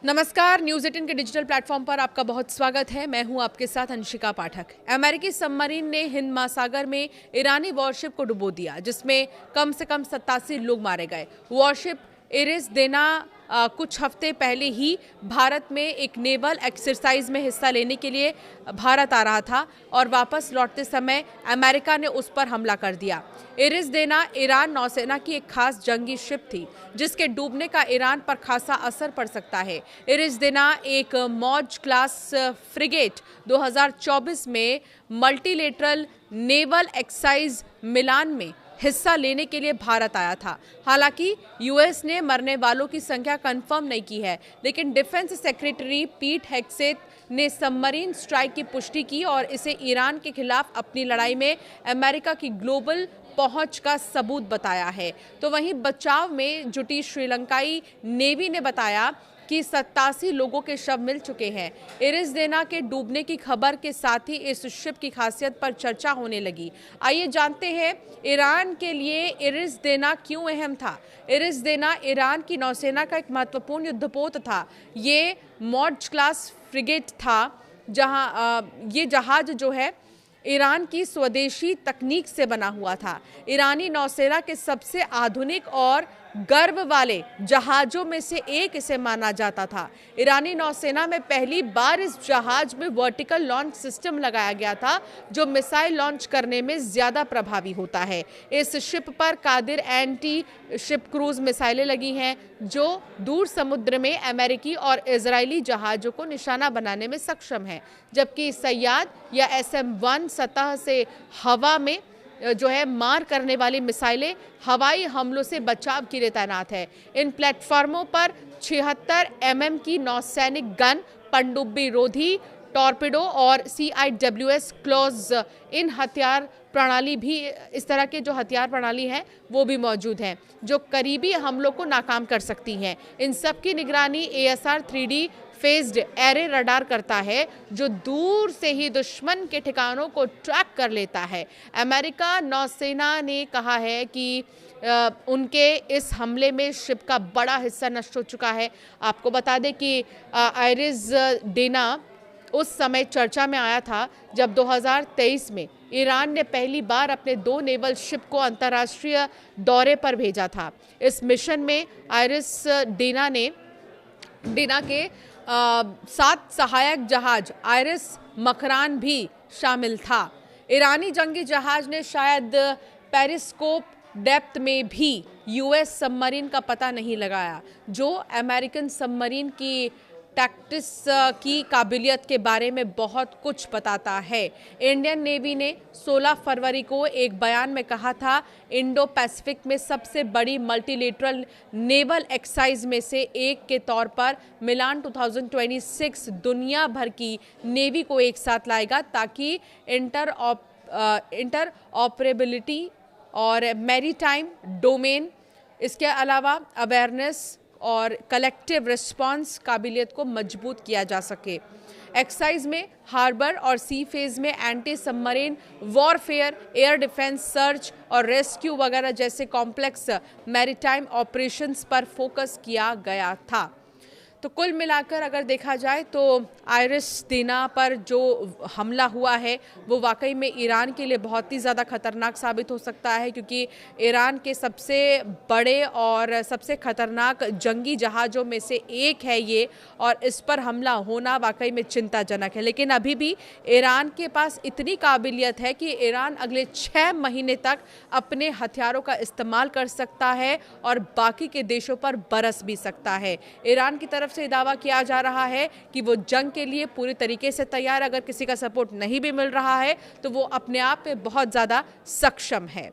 नमस्कार, न्यूज़ 18 के digital platform पर आपका बहुत स्वागत है। मैं हूं आपके साथ अंशिका पाठक। अमेरिकी सबमरीन ने हिंद महासागर में ईरानी वॉरशिप को डुबो दिया, जिसमें कम से कम 87 लोग मारे गए। वॉरशिप इरिस देना कुछ हफ्ते पहले ही भारत में एक नेवल एक्सरसाइज में हिस्सा लेने के लिए भारत आ रहा था और वापस लौटते समय अमेरिका ने उस पर हमला कर दिया। इरिस देना ईरान नौसेना की एक खास जंगी शिप थी, जिसके डूबने का ईरान पर खासा असर पड़ सकता है। इरिस देना एक मौज क्लास फ्रिगेट 2024 में मल्टीलेटरल नेवल एक्सरसाइज मिलान में हिस्सा लेने के लिए भारत आया था। हालांकि यूएस ने मरने वालों की संख्या कंफर्म नहीं की है, लेकिन डिफेंस सेक्रेटरी पीट हेग्सेथ ने सबमरीन स्ट्राइक की पुष्टि की और इसे ईरान के खिलाफ अपनी लड़ाई में अमेरिका की ग्लोबल पहुंच का सबूत बताया है। तो वहीं बचाव में जुटी श्रीलंकाई नेवी ने बताया कि 87 लोगों के शव मिल चुके हैं। इरिस देना के डूबने की खबर के साथ ही इस शिप की खासियत पर चर्चा होने लगी। आइए जानते हैं ईरान के लिए इरिस देना क्यों अहम था। इरिस देना ईरान की नौसेना का एक महत्वपूर्ण युद्धपोत था। ये मौज क्लास फ्रिगेट था, जहां ये जहाज जो है ईरान की स्वदेशी तकनीक से बना हुआ था। ईरानी नौसेना के सबसे आधुनिक और गर्व वाले जहाज़ों में से एक इसे माना जाता था। ईरानी नौसेना में पहली बार इस जहाज में वर्टिकल लॉन्च सिस्टम लगाया गया था, जो मिसाइल लॉन्च करने में ज़्यादा प्रभावी होता है। इस शिप पर कादिर एंटी शिप क्रूज मिसाइलें लगी हैं, जो दूर समुद्र में अमेरिकी और इजरायली जहाज़ों को निशाना बनाने में सक्षम है, जबकि सैयाद या SM-1 सतह से हवा में जो है मार करने वाली मिसाइलें हवाई हमलों से बचाव के लिए तैनात है। इन प्लेटफॉर्मों पर 76 mm की नौसैनिक गन, पनडुब्बी रोधी टॉर्पिडो और CIWS क्लोज इन हथियार प्रणाली भी, इस तरह के जो हथियार प्रणाली है वो भी मौजूद हैं, जो करीबी हमलों को नाकाम कर सकती हैं। इन सब की निगरानी ASR 3D phased array radar करता है, जो दूर से ही दुश्मन के ठिकानों को ट्रैक कर लेता है। अमेरिका नौसेना ने कहा है कि उनके इस हमले में शिप का बड़ा हिस्सा नष्ट हो चुका है। आपको बता दें कि इरिस देना उस समय चर्चा में आया था जब 2023 में ईरान ने पहली बार अपने 2 नेवल शिप को अंतर्राष्ट्रीय दौरे पर भेजा था। इस मिशन में इरिस देना के 7 सहायक जहाज आइरिस मकरान भी शामिल था। ईरानी जंगी जहाज ने शायद पेरिस्कोप डेप्थ में भी US सबमरीन का पता नहीं लगाया, जो अमेरिकन सबमरीन की टैक्टिक्स की काबिलियत के बारे में बहुत कुछ बताता है। इंडियन नेवी ने 16 फरवरी को एक बयान में कहा था, इंडो पैसिफिक में सबसे बड़ी मल्टीलेटरल नेवल एक्सरसाइज में से एक के तौर पर मिलान 2026 दुनिया भर की नेवी को एक साथ लाएगा, ताकि इंटर ऑपरेबिलिटी और मैरीटाइम डोमेन, इसके अलावा अवेयरनेस और कलेक्टिव रिस्पांस काबिलियत को मजबूत किया जा सके। एक्सरसाइज में हार्बर और सी फेज में anti submarine warfare, air defence, search और रेस्क्यू वगैरह जैसे कॉम्प्लेक्स मैरीटाइम ऑपरेशंस पर फोकस किया गया था। तो कुल मिलाकर अगर देखा जाए तो इरिस देना पर जो हमला हुआ है वो वाकई में ईरान के लिए बहुत ही ज़्यादा खतरनाक साबित हो सकता है, क्योंकि ईरान के सबसे बड़े और सबसे खतरनाक जंगी जहाज़ों में से एक है ये, और इस पर हमला होना वाकई में चिंताजनक है। लेकिन अभी भी ईरान के पास इतनी काबिलियत है कि ईरान अगले 6 महीने तक अपने हथियारों का इस्तेमाल कर सकता है और बाकी के देशों पर बरस भी सकता है। ईरान की तरफ से दावा किया जा रहा है कि वो जंग के लिए पूरी तरीके से तैयार, अगर किसी का सपोर्ट नहीं भी मिल रहा है तो वो अपने आप में बहुत ज़्यादा सक्षम है।